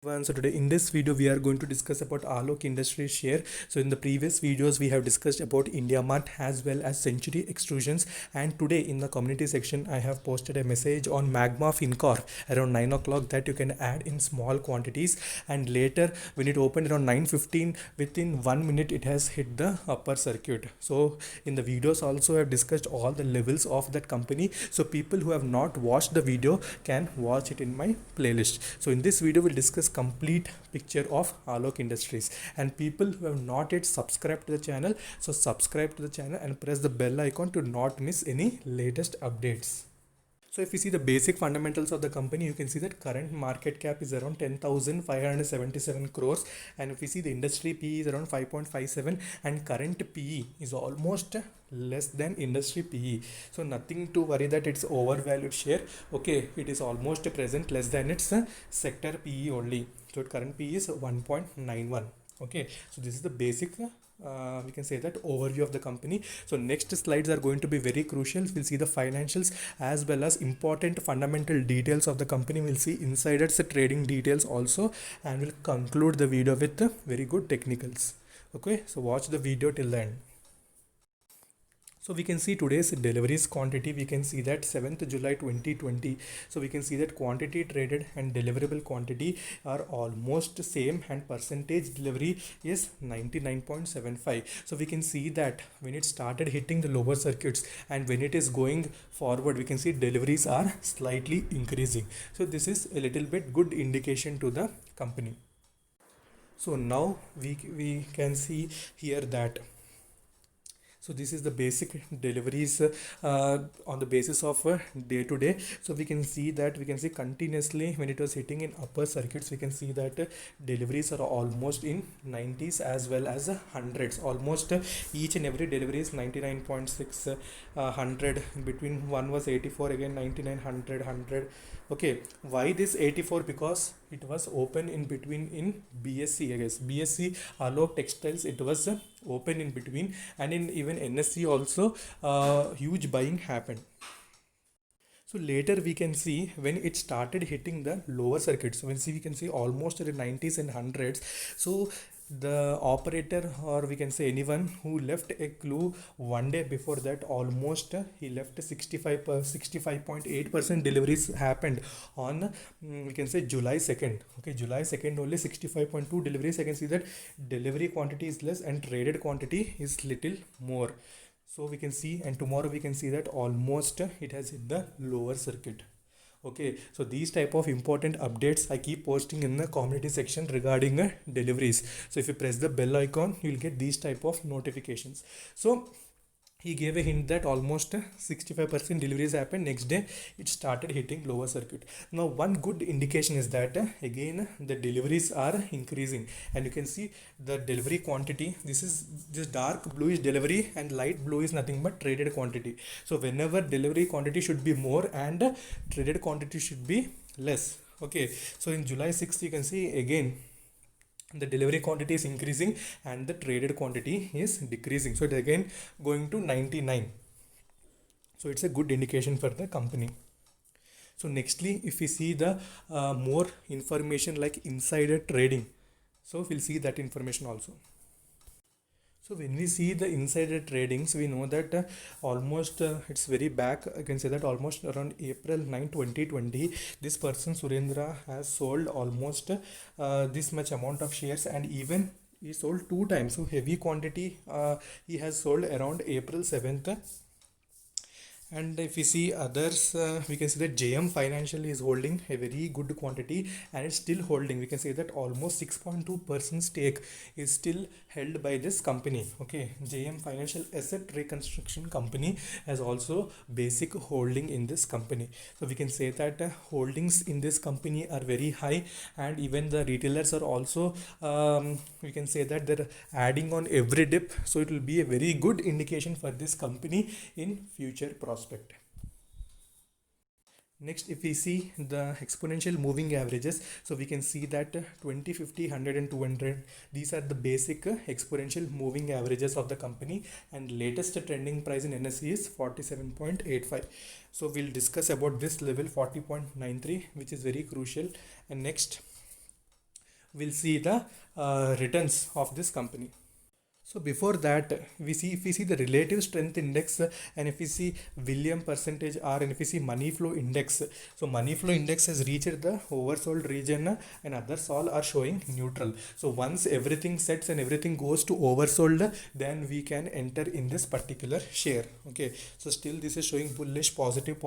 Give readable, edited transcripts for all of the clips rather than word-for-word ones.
So today in this video we are going to discuss about Alok Industries share. So in the previous videos we have discussed about IndiaMart as well as Century Extrusions, and today in the community section I have posted a message on Magma Fincorp around 9 o'clock that you can add in small quantities, and later when it opened around 9:15, within 1 minute it has hit the upper circuit. So in the videos also I have discussed all the levels of that company, so people who have not watched the video can watch it in my playlist. So in this video we'll discuss complete picture of Alok Industries, and people who have not yet subscribed to the channel, so subscribe to the channel and press the bell icon to not miss any latest updates. So if you see the basic fundamentals of the company, you can see that current market cap is around 10,577 crores, and if you see the industry PE is around 5.57, and current PE is almost less than industry PE. So nothing to worry that it's overvalued share. Okay, it is almost present less than its sector PE only. So current PE is 1.91. Okay, so this is the basic we can say that overview of the company. So next slides are going to be very crucial. We'll see the financials as well as important fundamental details of the company. We'll see insiders trading details also, and we'll conclude the video with very good technicals. Okay, so watch the video till the end. So we can see today's deliveries quantity. We can see that 7th July 2020. So we can see that quantity traded and deliverable quantity are almost same, and percentage delivery is 99.75. So we can see that when it started hitting the lower circuits and when it is going forward, we can see deliveries are slightly increasing. So this is a little bit good indication to the company. So now we can see here that, so this is the basic deliveries on the basis of day to day. So we can see that, we can see continuously when it was hitting in upper circuits, we can see that deliveries are almost in 90s as well as hundreds. Almost each and every delivery is 99.6, 100. In between one was 84, again 99, 100, 100. Okay, why this 84? Because it was open in between in BSC, I guess BSC Alok Textiles, it was open in between, and in even NSC also huge buying happened. So later we can see when it started hitting the lower circuits, so we can see almost in the 90s and hundreds. So the operator, or we can say anyone who left a clue one day before that, almost he left 65.8% deliveries happened on we can say July 2nd. Okay, July 2nd only 65.2 deliveries. I can see that delivery quantity is less and traded quantity is little more. So we can see, and tomorrow we can see that almost it has hit the lower circuit. Okay, so these type of important updates I keep posting in the community section regarding deliveries. So if you press the bell icon, you will get these type of notifications. So he gave a hint that almost 65% deliveries happened. Next day it started hitting lower circuit. Now one good indication is that again the deliveries are increasing, and you can see the delivery quantity. This is this dark blue is delivery and light blue is nothing but traded quantity. So whenever delivery quantity should be more and traded quantity should be less. Okay, so in July 6th you can see again the delivery quantity is increasing and the traded quantity is decreasing. So it again going to 99. So it's a good indication for the company. So nextly, if we see the more information like insider trading, so we'll see that information also. So when we see the insider tradings, we know that almost it's very back. I can say that almost around April 9, 2020, this person Surendra has sold almost this much amount of shares, and even he sold two times. So heavy quantity he has sold around April 7th. And if we see others, we can see that JM Financial is holding a very good quantity and it's still holding. We can say that almost 6.2% stake is still held by this company. Okay, JM Financial Asset Reconstruction Company has also basic holding in this company. So we can say that holdings in this company are very high, and even the retailers are also we can say that they're adding on every dip. So it will be a very good indication for this company in future prospect. Next, if we see the exponential moving averages, so we can see that 20, 50, 100 and 200, these are the basic exponential moving averages of the company, and latest trending price in NSE is 47.85. So we'll discuss about this level 40.93, which is very crucial. And next, we'll see the returns of this company. So before that, we see if we see the relative strength index, and if we see William percentage R, and if we see money flow index, so money flow index has reached the oversold region, and others all are showing neutral. So once everything sets and everything goes to oversold, then we can enter in this particular share. Okay, so still this is showing bullish, positive,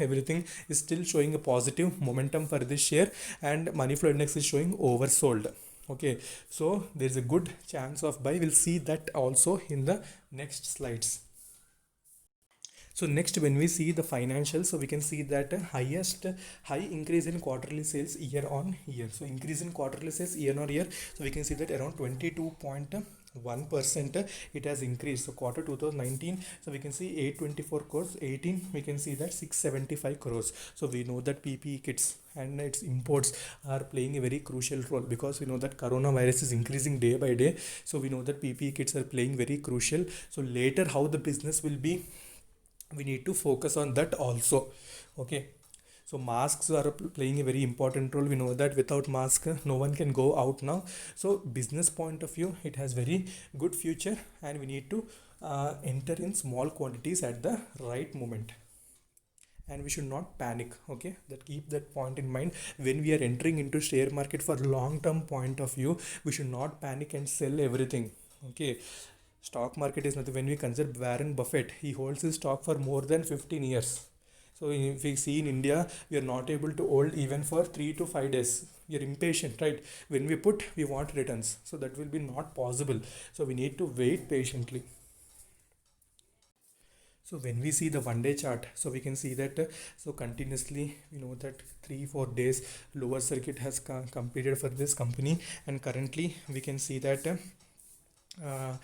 everything is still showing a positive momentum for this share, and money flow index is showing oversold. Okay, so there's a good chance of buy. We'll see that also in the next slides. So next, when we see the financials, so we can see that highest high increase in quarterly sales year on year. So increase in quarterly sales year on year, so we can see that around 22.1% it has increased. So quarter 2019, so we can see 824 crores, 18 we can see that 675 crores. So we know that PPE kits and its imports are playing a very crucial role, because we know that coronavirus is increasing day by day. So we know that PPE kits are playing very crucial. So later how the business will be, we need to focus on that also. Okay, so masks are playing a very important role. We know that without mask no one can go out now. So business point of view, it has very good future, and we need to enter in small quantities at the right moment, and we should not panic. Okay, that keep that point in mind. When we are entering into share market for long term point of view, we should not panic and sell everything. Okay, stock market is nothing. When we consider Warren Buffett, he holds his stock for more than 15 years. So if we see in India, we are not able to hold even for 3 to 5 days. We are impatient, right? When we put, we want returns. So that will be not possible. So we need to wait patiently. So when we see the 1 day chart, so we can see that so continuously we know that 3-4 days lower circuit has completed for this company, and currently we can see that uh,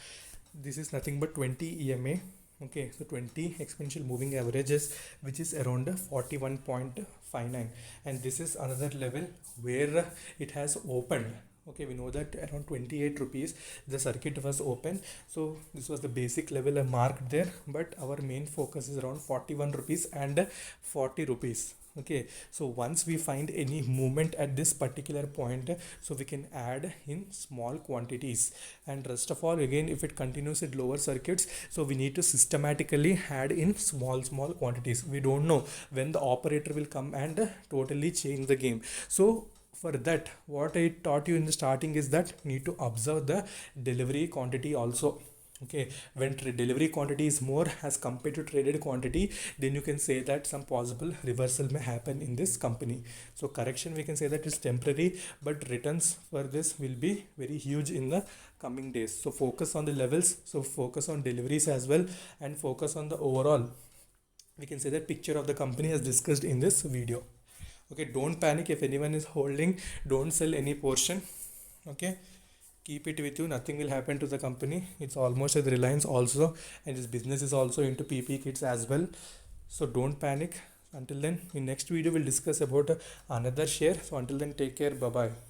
this is nothing but 20 EMA. Okay, so 20 exponential moving averages, which is around 41.59, and this is another level where it has opened. Okay, we know that around 28 rupees the circuit was open. So this was the basic level I marked there, but our main focus is around 41 rupees and 40 rupees. Okay, so once we find any movement at this particular point, so we can add in small quantities, and rest of all, again, if it continues at lower circuits, so we need to systematically add in small quantities. We don't know when the operator will come and totally change the game. So for that, what I taught you in the starting is that you need to observe the delivery quantity also. Okay, when delivery quantity is more as compared to traded quantity, then you can say that some possible reversal may happen in this company. So correction, we can say that is temporary, but returns for this will be very huge in the coming days. So focus on the levels, so focus on deliveries as well, and focus on the overall, we can say, that picture of the company as discussed in this video. Okay, don't panic. If anyone is holding, don't sell any portion. Okay, keep it with you. Nothing will happen to the company. It's almost as Reliance also, and this business is also into PP kits as well. So don't panic. Until then, in next video we'll discuss about another share. So until then, take care. Bye bye.